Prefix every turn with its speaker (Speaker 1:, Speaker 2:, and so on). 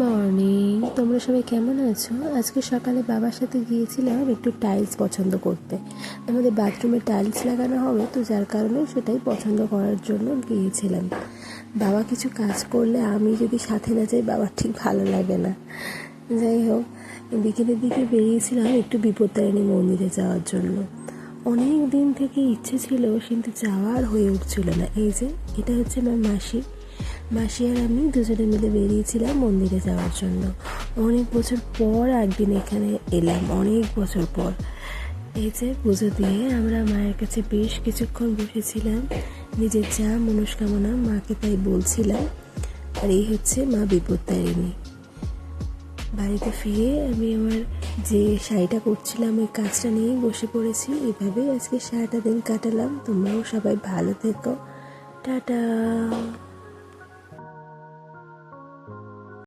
Speaker 1: Morning, তোমরা সবাই কেমন আছো? আজকে সকালে বাবার সাথে গিয়েছিলাম একটু টাইলস পছন্দ করতে। আমাদের বাথরুমে টাইলস লাগানো হবে, তো যার কারণে সেটাই পছন্দ করার জন্য গিয়েছিলাম। বাবা কিছু কাজ করলে আমি যদি সাথে না যাই, বাবার ঠিক ভালো লাগে না। যাই হোক, বিকেলের দিকে বেরিয়েছিলাম একটু বিপত্তারিণী মন্দিরে যাওয়ার জন্য। অনেক দিন থেকে ইচ্ছে ছিল, কিন্তু যাওয়ার হয়ে উঠছিল না। এই যে এটা হচ্ছে আমার মাসি আর আমি দুজনে মিলে বেরিয়েছিলাম মন্দিরে যাওয়ার জন্য। অনেক বছর পর একদিন এখানে এলাম, অনেক বছর পর। এই যে পুজো দিয়ে আমরা মায়ের কাছে বেশ কিছুক্ষণ বসেছিলাম, নিজের যা মনস্কামনা মাকে তাই বলছিলাম। আর এই হচ্ছে মা বিপত্তারিণী। বাড়িতে ফিরে আমি আমার যে শাড়িটা করছিলাম ওই কাজটা নিয়েই বসে পড়েছি। এভাবেই আজকে সারাটা দিন কাটালাম। তোমরাও সবাই ভালো থেকো। টাটা।